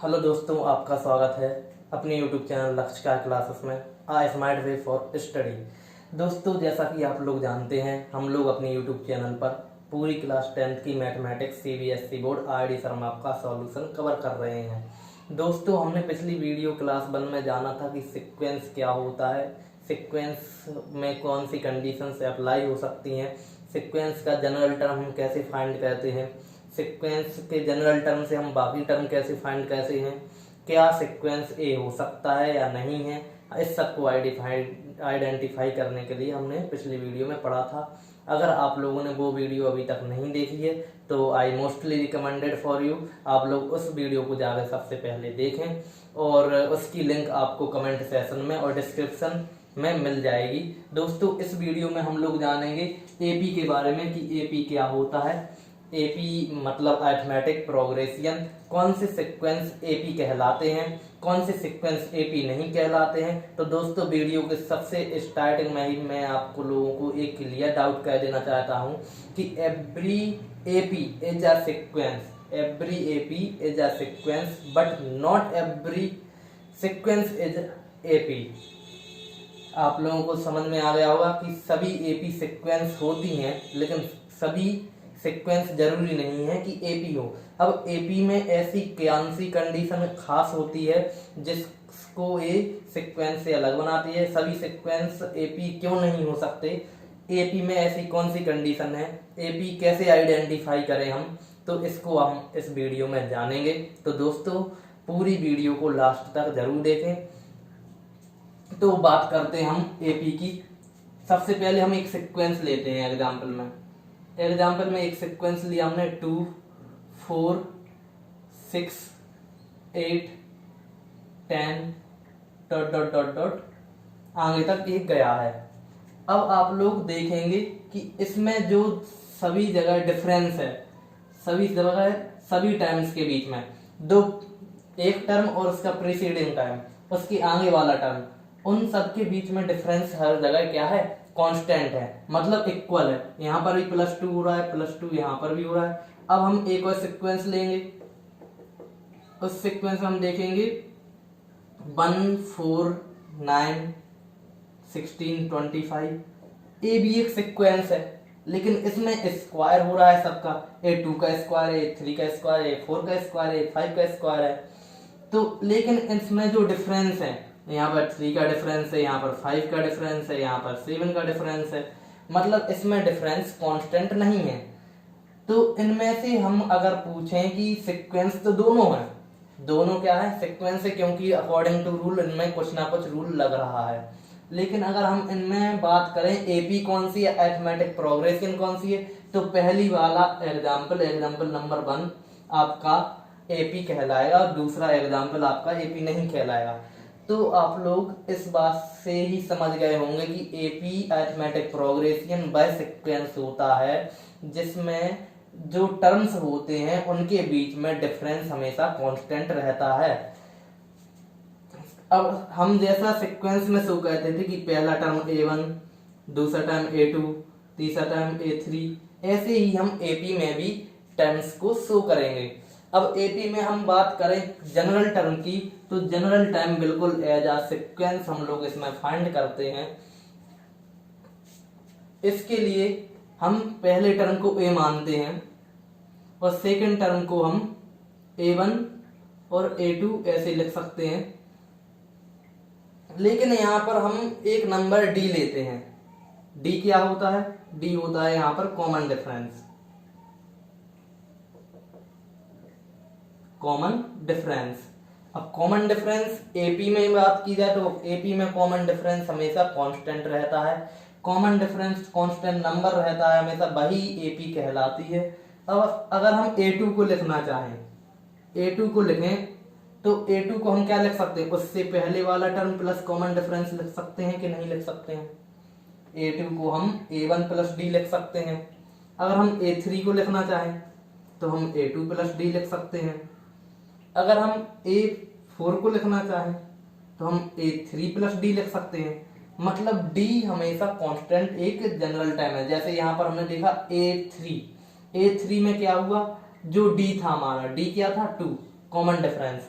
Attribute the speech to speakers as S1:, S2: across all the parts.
S1: Hello दोस्तों, आपका स्वागत है अपने YouTube चैनल लक्ष्यकार क्लासेस में आ स्मार्ट वे फॉर स्टडी। दोस्तों, जैसा कि आप लोग जानते हैं, हम लोग अपने YouTube चैनल पर पूरी क्लास 10th की mathematics CBSE board RD Sharma का सॉल्यूशन कवर कर रहे हैं। दोस्तों, हमने पिछली वीडियो क्लास 1 में जाना था कि सीक्वेंस क्या होता है, सीक्वेंस में कौन सी कंडीशन से अप्लाई हो सकती हैं, सीक्वेंस का जनरल टर्म हम कैसे फाइंड करते हैं, सीक्वेंस के जनरल टर्म से हम बाकी टर्म कैसे फाइंड करते हैं, क्या सीक्वेंस ए हो सकता है या नहीं है, इस सब को आइडेंटिफाई करने के लिए हमने पिछली वीडियो में पढ़ा था। अगर आप लोगों ने वो वीडियो अभी तक नहीं देखी है तो I mostly recommended for you, आप लोग उस वीडियो को जाकर सबसे पहले देखें और उसकी लिंक आपको कमेंट सेक्शन में और डिस्क्रिप्शन में मिल जाएगी। दोस्तों, इस वीडियो में हम लोग जानेंगे एपी के बारे में कि एपी क्या होता है। एपी मतलब अरिथमेटिक प्रोग्रेशन, कौन से सीक्वेंस एपी कहलाते हैं, कौन से सीक्वेंस एपी नहीं कहलाते हैं। तो दोस्तों, वीडियो के सबसे स्टार्टिंग में ही मैं आपको लोगों को एक क्लियर डाउट कह देना चाहता हूं कि every AP is a sequence, every AP is a sequence but not every sequence is AP. आप लोगों को समझ में आ गया होगा कि सभी एपी सीक्वेंस होती हैं, लेकिन सभी सीक्वेंस जरूरी नहीं है कि एपी हो। अब एपी में ऐसी कौन सी कंडीशन खास होती है जिसको ए सीक्वेंस से अलग बनाती है, सभी सीक्वेंस एपी क्यों नहीं हो सकते, एपी में ऐसी कौन सी कंडीशन है, एपी कैसे आइडेंटिफाई करें हम, तो इसको हम इस वीडियो में जानेंगे। तो दोस्तों, पूरी वीडियो को लास्ट तक जरूर देखें। तो बात करते हैं हम एपी की। सबसे पहले हम एक सीक्वेंस लेते हैं एग्जाम्पल में एक सीक्वेंस लिया हमने 2 4 6 8 10 डॉट डॉट डॉट डॉट आगे तक एक गया है। अब आप लोग देखेंगे कि इसमें जो सभी जगह डिफरेंस है, सभी जगह सभी टाइम्स के बीच में दो, एक टर्म और उसका प्रीसीडिंग टाइम, उसके आगे वाला टर्म, उन सब के बीच में डिफरेंस हर जगह क्या है, कांस्टेंट है, मतलब इक्वल है। यहाँ पर भी +2 हो रहा है, +2 यहाँ पर भी हो रहा है। अब हम एक और सीक्वेंस लेंगे, उस सीक्वेंस में हम देखेंगे 1 4 9 16 25। ए भी एक सीक्वेंस है, लेकिन इसमें स्क्वायर हो रहा है सबका, A2 का स्क्वायर है, A3 का स्क्वायर है, A4 का स्क्वायर है, A5 का स्क्वायर है। तो लेकिन इसमें जो डिफरेंस है, यहाँ पर 3 का डिफरेंस है, यहाँ पर 5 का डिफरेंस है, यहाँ पर 7 का डिफरेंस है, मतलब इसमें डिफरेंस कांस्टेंट नहीं है। तो इनमें से हम अगर पूछें कि सीक्वेंस, तो दोनों है, दोनों क्या है, सीक्वेंस है, क्योंकि अकॉर्डिंग टू रूल इनमें कुछ ना कुछ रूल लग रहा है। लेकिन अगर हम इनमें बात करें एपी कौन सी है, अरिथमेटिक प्रोग्रेशन कौन सी है, तो पहली वाला एग्जाम्पल नंबर 1 आपका एपी कहलाएगा और दूसरा एग्जाम्पल आपका एपी नहीं कहलाएगा। तो आप लोग इस बात से ही समझ गए होंगे कि एपी अरिथमेटिक प्रोग्रेशन वह सीक्वेंस होता है जिसमें जो टर्म्स होते हैं उनके बीच में डिफरेंस हमेशा कांस्टेंट रहता है। अब हम जैसा सीक्वेंस में शो कहते थे कि पहला टर्म A1, दूसरा टर्म A2, तीसरा टर्म A3, ऐसे ही हम एपी में भी टर्म्स को शो करेंगे। अब एपी में हम बात करें जनरल टर्म की, तो जनरल टर्म बिल्कुल एज अ सीक्वेंस हम लोग इसमें फाइंड करते हैं। इसके लिए हम पहले टर्म को A मानते हैं और सेकंड टर्म को हम A1 और A2 ऐसे लिख सकते हैं। लेकिन यहाँ पर हम एक नंबर D लेते हैं। D क्या होता है, D होता है यहाँ पर कॉमन डिफरेंस, कॉमन डिफरेंस। अब कॉमन डिफरेंस एपी में बात की जाए तो एपी में कॉमन डिफरेंस हमेशा कांस्टेंट रहता है, कॉमन डिफरेंस कांस्टेंट नंबर रहता है हमेशा, वही एपी कहलाती है। अब अगर हम A2 को लिखना चाहें, A2 को लिखें तो A2 को हम क्या लिख सकते हैं, उससे पहले वाला टर्म प्लस कॉमन डिफरेंस लिख सकते हैं कि नहीं लिख सकते हैं। A2 को हम A1 + D लिख सकते हैं। अगर हम A3 को लिखना चाहें तो हम A2 + D लिख सकते हैं। अगर हम A4 को लिखना चाहें तो हम A3 + D लिख सकते हैं। मतलब D हमेशा कांस्टेंट एक जनरल टर्म है। जैसे यहाँ पर हमने देखा A3 में क्या हुआ, जो D था हमारा, D क्या था 2 कॉमन डिफरेंस,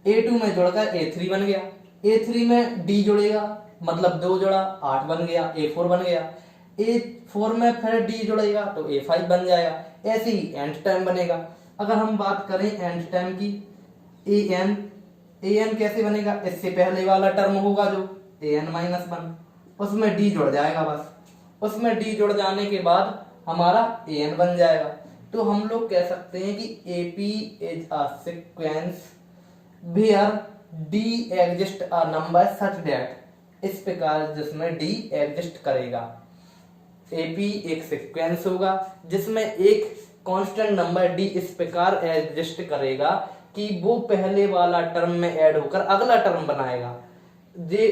S1: A2 में जुड़कर A3 बन गया, A3 में D जुड़ेगा मतलब 2 जुड़ा 8 बन गया, A4 बन गया, A4 में फिर D जुड़ेगा तो A5 बन जाएगा। ऐसे ही एंड टाइम बनेगा। अगर हम बात करें एंड टाइम की, an कैसे बनेगा, इससे पहले वाला टर्म होगा जो an-1, उसमें D जुड़ जाएगा बस, उसमें D जुड़ जाने के बाद हमारा an बन जाएगा। तो हम लोग कह सकते हैं कि AP is a sequence where D exist a number such that, इस प्रकार जिसमें D एग्जिस्ट करेगा। AP एक सीक्वेंस होगा जिसमें एक कांस्टेंट नंबर D इस प्रकार एग्जिस्ट करेगा कि वो पहले वाला टर्म में ऐड होकर अगला टर्म बनाएगा। ये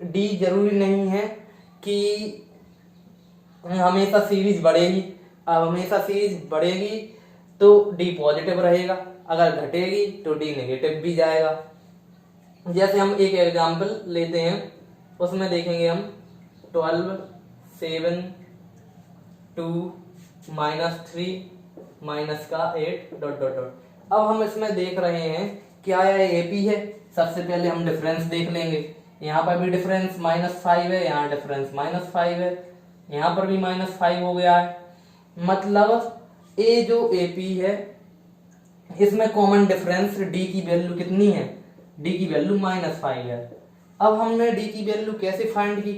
S1: D जरूरी नहीं है कि हमेशा सीरीज बढ़ेगी। अब हमेशा सीरीज बढ़ेगी तो D पॉजिटिव रहेगा, अगर घटेगी तो D नेगेटिव भी जाएगा। जैसे हम एक एग्जांपल लेते हैं, उसमें देखेंगे हम 12 7 2 -3 -8 ... अब हम इसमें देख रहे हैं क्या यह AP है। सबसे पहले हम डिफरेंस देख लेंगे। यहाँ पर भी डिफरेंस -5 है, यहाँ डिफरेंस -5 है, यहाँ पर भी -5 हो गया है। मतलब A जो AP है इसमें कॉमन डिफरेंस D की वैल्यू कितनी है, D की वैल्यू -5 है। अब हमने D की वैल्यू कैसे फाइंड की,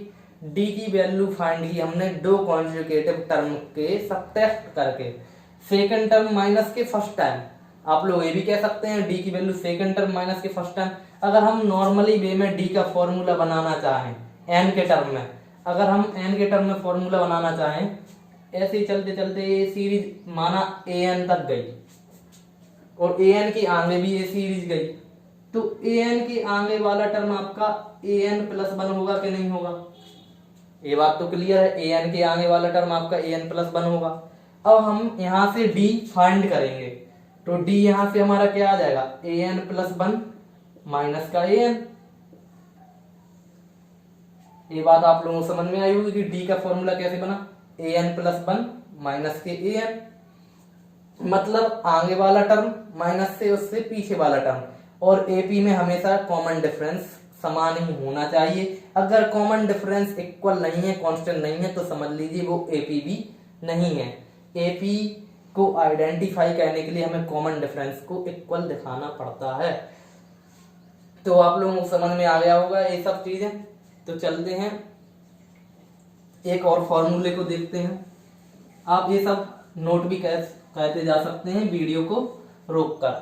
S1: D की वैल्यू फाइंड की हमने दो कॉन्जुगेटिव टर्म के सब्ट्रैक्ट करके, सेकंड टर्म माइनस के फर्स्ट टाइम। आप लोग ये भी कह सकते हैं D की वैल्यू सेकंड टर्म माइनस के फर्स्ट टाइम। अगर हम नॉर्मली वे में D का फॉर्मूला बनाना चाहें n के टर्म में, अगर हम n के टर्म में फॉर्मूला बनाना चाहें, ऐसे ही चलते चलते ये सीरीज माना an तक गई और an की आगे भी ये सीरीज गई, तो an के आगे वाला टर्म आपका an+1 होगा कि नहीं होगा, ये बात तो क्लियर है। an के आगे वाला टर्म आपका an+1 होगा। अब हम यहाँ से D फाइंड करेंगे तो D यहाँ से हमारा क्या आ जाएगा, an+1 माइनस का an। ये बात आप लोगों को समझ में आई होगी कि D का फॉर्मूला कैसे बना, an+1 माइनस के an, मतलब आगे वाला टर्म माइनस से उससे पीछे वाला टर्म। और AP में हमेशा कॉमन डिफरेंस समान ही होना चाहिए। अगर कॉमन डिफरेंस इक्वल नहीं है, कांस्टेंट नहीं है, तो समझ लीजिए वो AP भी नहीं है। AP को आइडेंटिफाई करने के लिए हमें कॉमन डिफरेंस को इक्वल दिखाना पड़ता है। तो आप लोगों को समझ में आ गया होगा ये सब चीजें। तो चलते हैं एक और फॉर्मूले को देखते हैं। आप ये सब नोट भी कहते जा सकते हैं वीडियो को रोककर।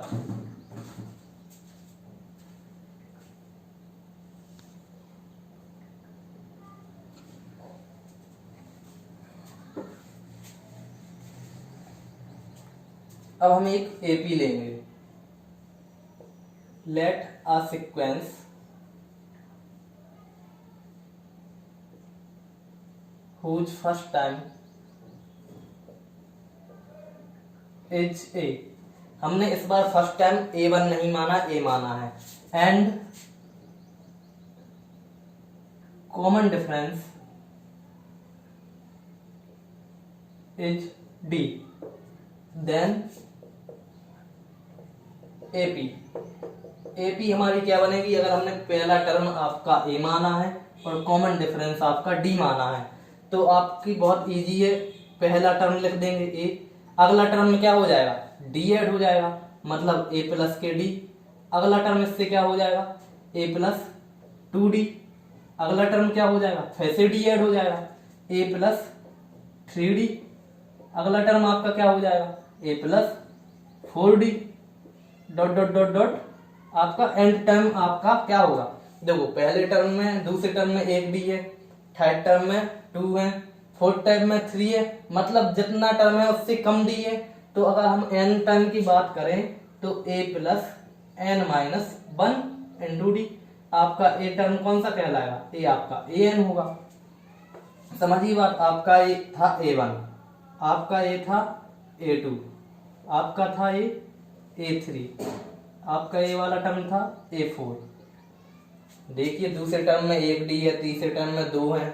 S1: अब हम एक AP लेंगे। Let a sequence whose first time is A। हमने इस बार फर्स्ट टाइम A1 नहीं माना, A माना है। And common difference is D, then AP हमारी क्या बनेगी, अगर हमने पहला टर्म आपका A माना है और कॉमन डिफरेंस आपका D माना है तो आपकी बहुत इजी है। पहला टर्म लिख देंगे A, अगला टर्म में क्या हो जाएगा, D ऐड हो जाएगा, मतलब A प्लस के D। अगला टर्म इससे क्या हो जाएगा, A+2D। अगला टर्म क्या हो जाएगा, फिर से D ऐड हो जाएगा, A+3D। अगला टर्म आपका क्या हो जाएगा, A+4D dot dot dot dot. आपका एंड टर्म आपका क्या होगा, देखो पहले टर्म में, दूसरे टर्म में एक D है, थर्ड टर्म में 2 है, फोर्थ टर्म में 3 है, मतलब जितना टर्म है उससे कम D है। तो अगर हम n टर्म की बात करें तो A+n-1 इंटू D। आपका A टर्म कौन सा कहलाएगा, A आपका an होगा। समझिए बात, आपका A था A1, आपका A था A2, आपका था A3, आपका A वाला टर्म था A4। देखिए दूसरे टर्म में 1 D है, तीसरे टर्म में 2 है,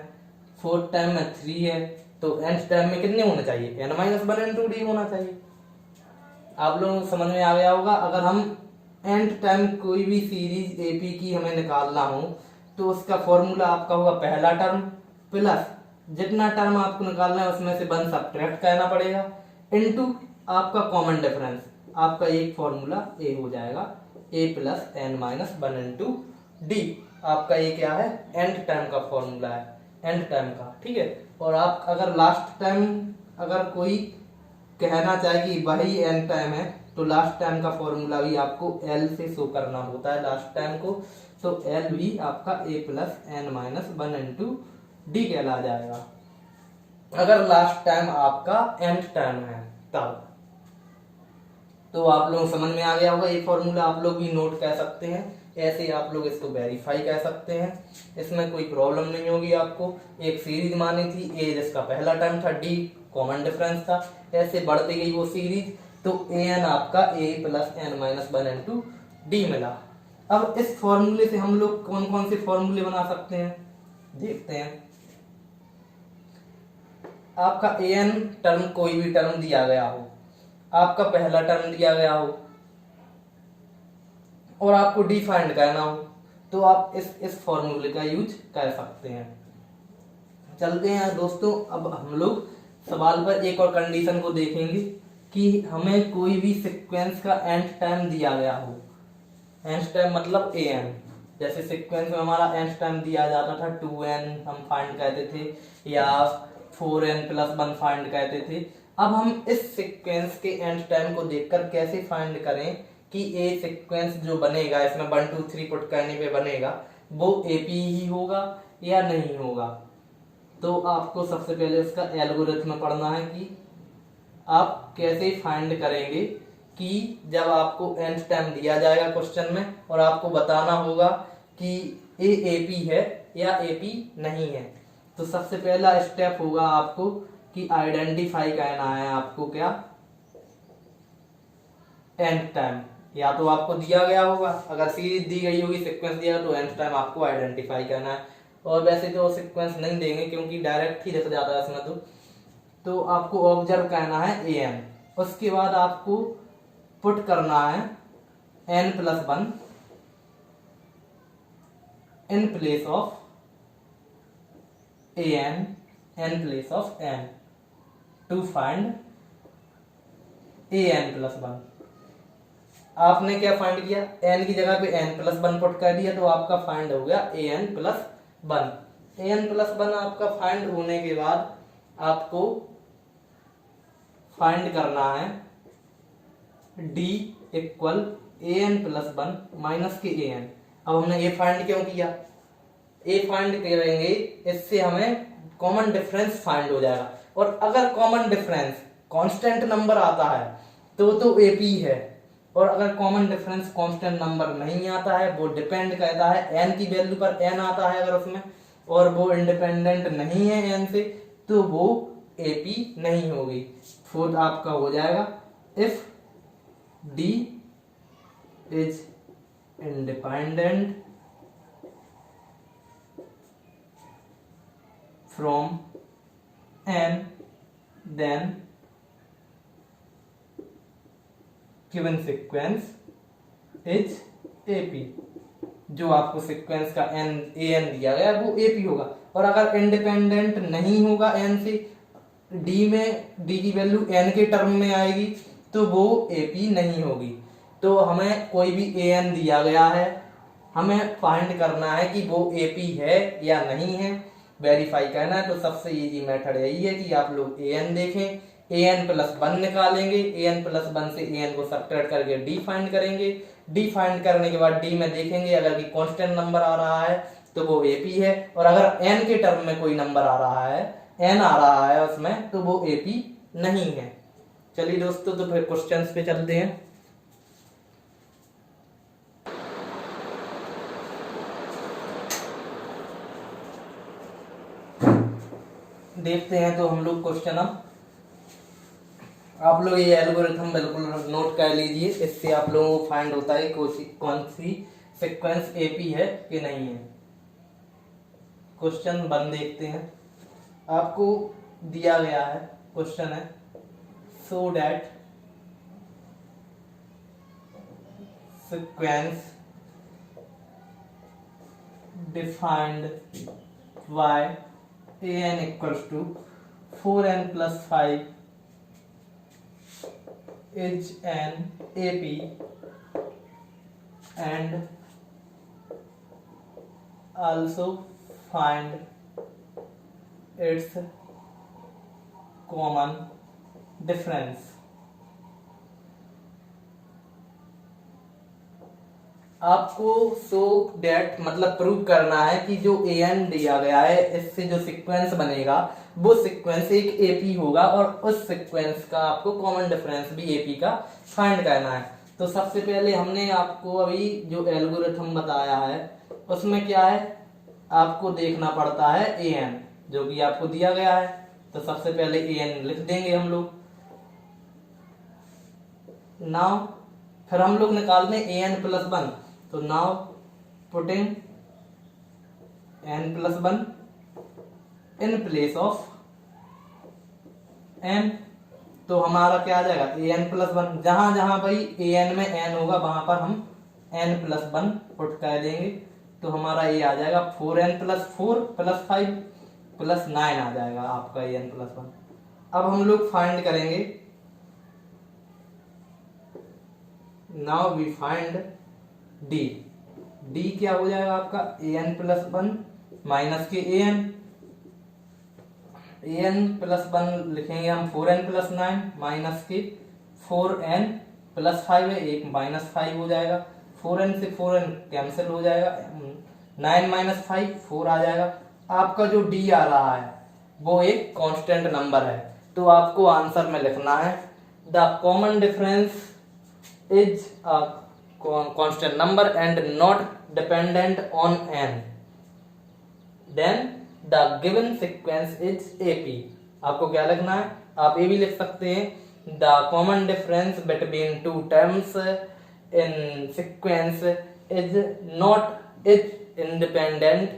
S1: फोर्थ टर्म में 3 है, तो nth टर्म में कितने होने चाहिए, n-1 इंटू D होना चाहिए। आप लोगों को समझ में आ गया होगा। अगर हम एंड टाइम कोई भी सीरीज एपी की हमें निकालना हो तो उसका फॉर्मूला आपका होगा पहला टर्म प्लस जितना टर्म आपको निकालना है उसमें से 1 सब्ट्रैक्ट करना पड़ेगा इनटू आपका कॉमन डिफरेंस। आपका एक फॉर्मूला ए हो जाएगा A plus N minus 1 into D. आपका ये क्या है, एंड टाइम का फॉर्मूला है, एंड टाइम का, ठीक है। और आप अगर लास्ट टाइम अगर कोई कहना चाहे कि वही एंड टाइम है तो लास्ट टाइम का फॉर्मूला भी आपको एल से शो करना होता है लास्ट टाइम को। तो एल भी आपका A plus N minus 1 into D कहला जाएगा अगर लास्ट टाइम आपका एंड टाइम है तब। तो आप लोग समझ में आ गया होगा, ये फॉर्मूला आप लोग भी नोट कर सकते हैं, ऐसे आप लोग इसको वेरीफाई कर सकते हैं, इसमें कोई प्रॉब्लम नहीं होगी आपको। एक सीरीज मानी थी ए जिसका पहला टर्म था, डी कॉमन डिफरेंस था, ऐसे बढ़ती गई वो सीरीज तो ए एन आपका A plus N minus 1 into D मिला। अब इस फॉर्मूले से हम लोग कौन कौन से फॉर्मूले बना सकते हैं देखते हैं। आपका ए एन टर्म कोई भी टर्म दिया गया हो, आपका पहला टर्म दिया गया हो और आपको डी फाइंड करना हो तो आप इस फॉर्मूले का यूज कर सकते हैं। चलते हैं दोस्तों, अब हम लोग सवाल पर एक और कंडीशन को देखेंगे कि हमें कोई भी सीक्वेंस का एंड टाइम दिया गया हो, एंड टाइम मतलब ए एन। जैसे सीक्वेंस में हमारा एंड टाइम दिया जाता था 2n हम फाइंड करते थे या 4n प्लस 1 फाइंड करते थे। अब हम इस सीक्वेंस के एंड टाइम को देखकर कैसे फाइंड करें कि ए सीक्वेंस जो बनेगा इसमें 1 2 3 पुट करने पे बनेगा वो एपी ही होगा या नहीं होगा। तो आपको सबसे पहले उसका एल्गोरिथम पढ़ना है कि आप कैसे फाइंड करेंगे कि जब आपको एंड टाइम दिया जाएगा क्वेश्चन में और आपको बताना होगा कि ए एपी है या एपी नहीं है। तो सबसे पहला स्टेप होगा आपको कि आइडेंटिफाई करना है आपको क्या, एंड टाइम। या तो आपको दिया गया होगा, अगर सीरीज दी गई होगी सीक्वेंस दिया तो एंड टाइम आपको आइडेंटिफाई करना है, और वैसे तो सीक्वेंस नहीं देंगे क्योंकि डायरेक्ट ही दिख जाता है इसमें। तो आपको ऑब्जर्व करना है ए एन, उसके बाद आपको पुट करना है n plus 1 in place of a n, n place of n to find a n plus 1। आपने क्या फाइंड किया, n की जगह पे n प्लस 1 पुट कर दिया तो आपका फाइंड हो गया ए एन प्लस 1। ए एन प्लस 1 आपका फाइंड होने के बाद आपको फाइंड करना है d इक्वल ए एन प्लस 1 माइनस के ए एन। अब हमने ए फाइंड क्यों किया, ए फाइंड करेंगे इससे हमें कॉमन डिफरेंस फाइंड हो जाएगा, और अगर कॉमन डिफरेंस कांस्टेंट नंबर आता है तो एपी है, और अगर कॉमन डिफरेंस कांस्टेंट नंबर नहीं आता है वो डिपेंड करता है एन की वैल्यू पर, एन आता है अगर उसमें और वो इंडिपेंडेंट नहीं है एन से तो वो एपी नहीं होगी। फोर्थ आपका हो जाएगा if D is independent from n then given sequence is AP। जो आपको सीक्वेंस का एन ए एन दिया गया वो एपी होगा, और अगर इंडिपेंडेंट नहीं होगा एन से, डी में डी की वैल्यू एन के टर्म में आएगी तो वो एपी नहीं होगी। तो हमें कोई भी ए एन दिया गया है, हमें फाइंड करना है कि वो एपी है या नहीं है, वेरीफाई करना है। तो सबसे इजी मेथड यही है कि आप लोग ए एन देखें, ए एन प्लस 1 निकालेंगे, ए एन प्लस 1 से ए एन को सब्ट्रैक्ट करके डी फाइंड करेंगे, डी फाइंड करने के बाद डी में देखेंगे अगर कि कांस्टेंट नंबर आ रहा है तो वो एपी है, और अगर एन के टर्म में कोई नंबर आ रहा है, एन आ रहा है उसमें, तो वो एपी नहीं है। चलिए दोस्तों, तो फिर क्वेश्चंस पे चलते हैं। देखते हैं तो हम लोग क्वेश्चन, अब आप लोग ये एल्गोरिथम बिल्कुल नोट कर लीजिए, इससे आप लोगों को फाइंड होता है कौन सी सीक्वेंस एपी है कि नहीं है। क्वेश्चन 1 देखते हैं, आपको दिया गया है क्वेश्चन है, so that sequence defined by an equals to 4n plus 5 is an AP and also find its common difference। आपको सो डेट मतलब प्रूव करना है कि जो an दिया गया है इससे जो सीक्वेंस बनेगा वो सीक्वेंस एक AP होगा और उस सीक्वेंस का आपको कॉमन डिफरेंस भी AP का फाइंड करना है। तो सबसे पहले हमने आपको अभी जो एल्गोरिथम बताया है उसमें क्या है, आपको देखना पड़ता है an जो कि आपको दिया गया है। तो सबसे पहले an लिख देंगे हम लोग। नाउ फिर हम लोग निकाल दें an प्लस 1। तो now putting n plus 1 in place of n, तो हमारा क्या आ जाएगा an प्लस 1। जहां जहां भाई an में n होगा वहां पर हम n प्लस 1 पुट कर देंगे। तो हमारा ये आ जाएगा 4n प्लस 4 प्लस 5 प्लस 9 आ जाएगा आपका an प्लस 1। अब हम लोग फाइंड करेंगे। नाउ वी फाइंड d क्या हो जाएगा आपका an प्लस 1 माइनस के an प्लस 1 लिखेंगे हम 4n प्लस 9 माइनस के 4n प्लस 5 है, एक माइनस 5 हो जाएगा। 4n से 4n कैंसिल हो जाएगा, 9 माइनस 5 4 आ जाएगा। आपका जो d आ रहा है वो एक कांस्टेंट नंबर है। तो आपको आंसर में लिखना है the common difference is a constant number and not dependent on n, then the given sequence is AP। आपको क्या लिखना है, आप ये भी लिख सकते हैं the common difference between two terms in sequence is not is independent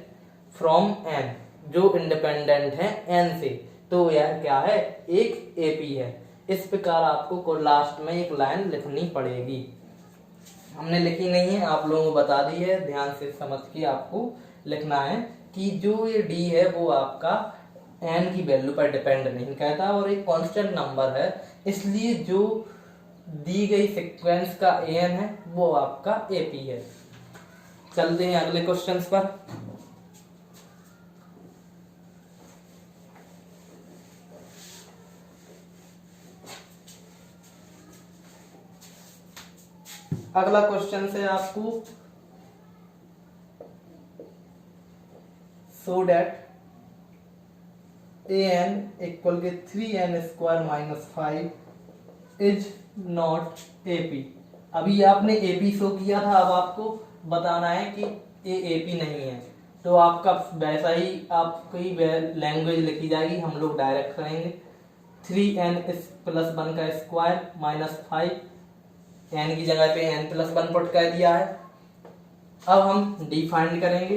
S1: from n, जो इंडिपेंडेंट है n से। तो यह क्या है, एक AP है। इस प्रकार आपको लास्ट में एक लाइन लिखनी पड़ेगी। हमने लिखी नहीं है, आप लोगों को बता दी है, ध्यान से समझ के आपको लिखना है कि जो ये d है वो आपका n की वैल्यू पर डिपेंड नहीं करता और एक कांस्टेंट नंबर है, इसलिए जो दी गई सीक्वेंस का an है वो आपका AP है। चलते हैं अगले क्वेश्चंस पर। अगला क्वेश्चन है आपको सो डेट an इक्वल के 3n square minus 5 is not AP। अभी आपने AP शो किया था, अब आपको बताना है कि ये AP नहीं है। तो आपका वैसा ही आपकी लैंग्वेज लिखी जाएगी, हम लोग डायरेक्ट करेंगे। 3n प्लस 1 का स्क्वायर माइनस 5, n की जगह पे n प्लस 1 पुट कर दिया है। अब हम d फाइंड करेंगे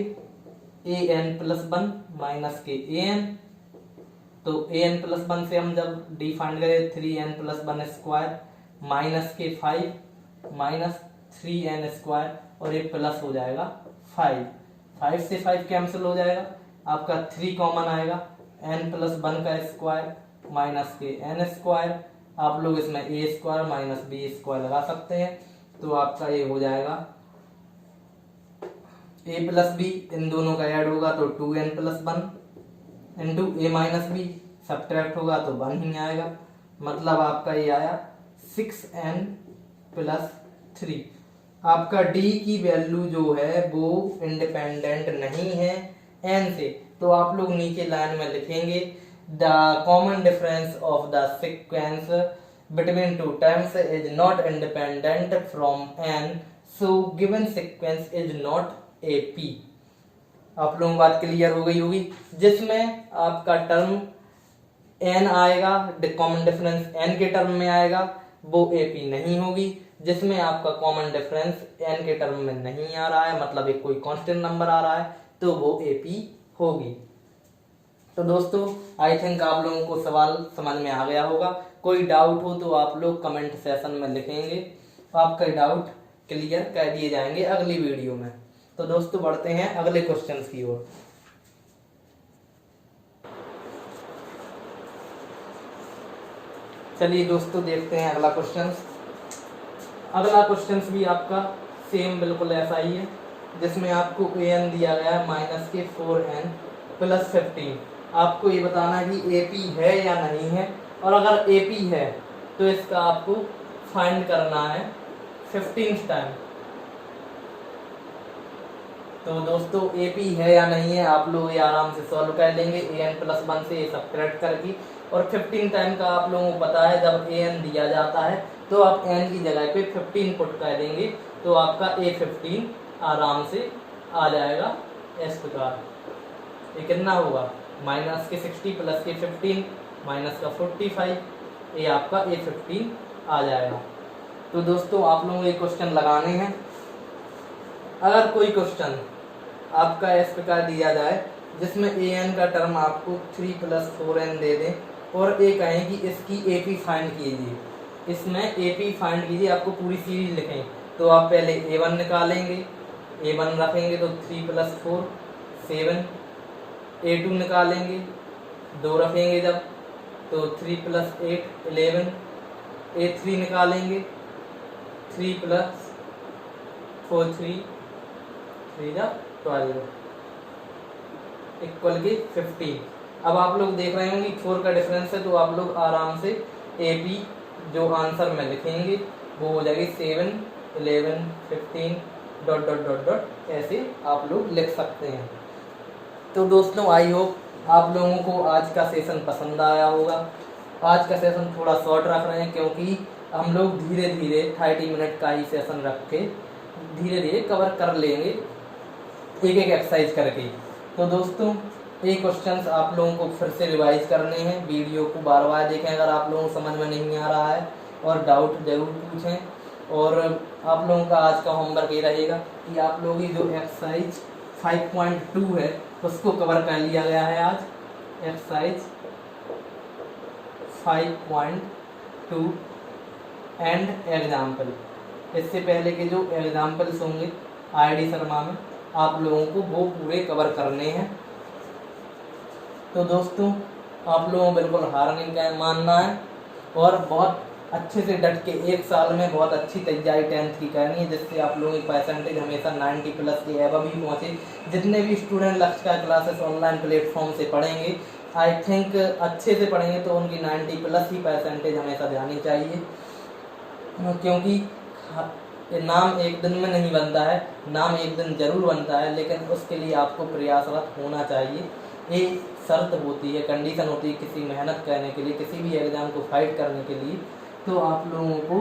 S1: an प्लस 1 माइनस के an। तो an प्लस 1 से हम जब d फाइंड करें 3n प्लस 1 स्क्वायर माइनस के 5 माइनस 3n स्क्वायर और ये प्लस हो जाएगा 5 से 5 कैंसिल हो जाएगा, आपका 3 कॉमन आएगा। n प्लस 1 का स्क्वायर माइनस के n स्क्वायर, आप लोग इसमें a square minus b square लगा सकते हैं। तो आपका ये हो जाएगा a प्लस b, इन दोनों का ऐड होगा तो 2n plus 1 into a minus b, subtract होगा तो 1 ही आएगा। मतलब आपका ये आया 6n प्लस 3। आपका d की वैल्यू जो है वो इंडिपेंडेंट नहीं है n से। तो आप लोग नीचे लाइन में लिखेंगे the common difference of the sequence between two terms is not independent from n, so given sequence is not AP। आप लोगों को बात क्लियर हो गई होगी। जिसमें आपका टर्म n आएगा, कॉमन डिफरेंस n के टर्म में आएगा, वो AP नहीं होगी। जिसमें आपका कॉमन डिफरेंस n के टर्म में नहीं आ रहा है, मतलब एक कोई कांस्टेंट नंबर आ रहा है, तो वो AP होगी। तो दोस्तों आई थिंक आप लोगों को सवाल समझ में आ गया होगा। कोई डाउट हो तो आप लोग कमेंट सेशन में लिखेंगे, आपका डाउट क्लियर कर दिए जाएंगे अगली वीडियो में। तो दोस्तों बढ़ते हैं अगले क्वेश्चन की ओर। चलिए दोस्तों देखते हैं अगला क्वेश्चन। अगला क्वेश्चन भी आपका सेम बिल्कुल ऐसा ही है, जिसमें आपको an दिया गया है -4n + 15। आपको ये बताना है कि AP है या नहीं है, और अगर AP है तो इसका आपको फाइंड करना है 15th टाइम। तो दोस्तों AP है या नहीं है आप लोग ये आराम से सॉल्व कर लेंगे an + 1 से सब्ट्रैक्ट करके। और 15 टाइम का आप लोगों को पता है, जब an दिया जाता है तो आप n की जगह पे 15 पुट कर देंगे तो आपका A15 आराम से आ जाएगा इस प्रकार। ये कितना होगा -60 + 15 -45, ये आपका A15 आ जाएगा। तो दोस्तों आप लोगों को ये क्वेश्चन लगाने हैं। अगर कोई क्वेश्चन आपका इस प्रकार दिया जाए जिसमें an का टर्म आपको 3 + 4n दे दें और ये कहें कि इसकी AP फाइंड कीजिए, इसमें AP फाइंड कीजिए, आपको पूरी सीरीज लिखें, तो आप पहले A1 निकालेंगे, A1 रखेंगे तो 3 + 4 7, A2 निकालेंगे 2 रखेंगे जब तो 3 + 8 11, A3 निकालेंगे 3 + 4 3 12 इक्वल के 15। अब आप लोग देख रहे होंगे 4 का डिफरेंस है, तो आप लोग आराम से AP जो आंसर में लिखेंगे वो हो जाएगी 7 11 15 ... ऐसे आप लोग लिख सकते हैं। तो दोस्तों आई होप आप लोगों को आज का सेशन पसंद आया होगा। आज का सेशन थोड़ा शॉर्ट रख रहे हैं क्योंकि हम लोग धीरे धीरे 30 मिनट का ही सेशन रख के धीरे धीरे कवर कर लेंगे एक एक एक्सरसाइज करके। तो दोस्तों ये क्वेश्चंस आप लोगों को फिर से रिवाइज करने हैं, वीडियो को बार बार देखें अगर आप लोगों को समझ में नहीं आ रहा है, और डाउट जरूर पूछें। और आप लोगों का आज का होमवर्क ये रहेगा कि आप लोगों की जो एक्सरसाइज 5.2 है उसको कवर कर लिया गया है आज। एक्सरसाइज 5.2 एंड एग्जाम्पल, इससे पहले के जो एग्जाम्पल्स होंगे IIT शर्मा में आप लोगों को वो पूरे कवर करने हैं। तो दोस्तों आप लोगों को बिल्कुल हार नहीं मानना है और बहुत अच्छे से डट के एक साल में बहुत अच्छी तैयारी 10th की करनी है, जिससे आप लोगों की परसेंटेज हमेशा 90+ के एबव ही पहुँचे। जितने भी student Lakshyakar classes online platform से पढ़ेंगे, आई थिंक अच्छे से पढ़ेंगे तो उनकी 90+ ही परसेंटेज हमेशा जानी चाहिए, क्योंकि नाम एक दिन में नहीं बनता है, नाम एक दिन जरूर बनता है, लेकिन उसके लिए आपको प्रयासरत होना चाहिए। ये शर्त होती है, कंडीशन होती है किसी मेहनत करने के लिए, किसी भी एग्ज़ाम को फाइट करने के लिए। तो आप लोगों को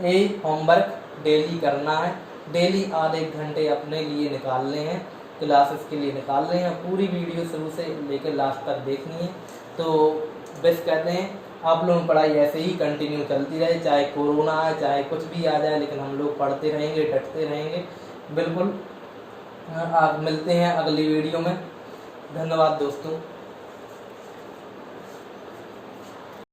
S1: ये होमवर्क डेली करना है, डेली आधे घंटे अपने लिए निकालने हैं, क्लासेस के लिए निकालने हैं। पूरी वीडियो शुरू से लेकर लास्ट तक देखनी है। तो बेस्ट कहते हैं आप लोगों की पढ़ाई ऐसे ही कंटिन्यू चलती रहे, चाहे कोरोना आए चाहे कुछ भी आ जाए, लेकिन हम लोग पढ़ते रहेंगे, डटते रहेंगे। बिल्कुल आप मिलते हैं अगली वीडियो में। धन्यवाद दोस्तों।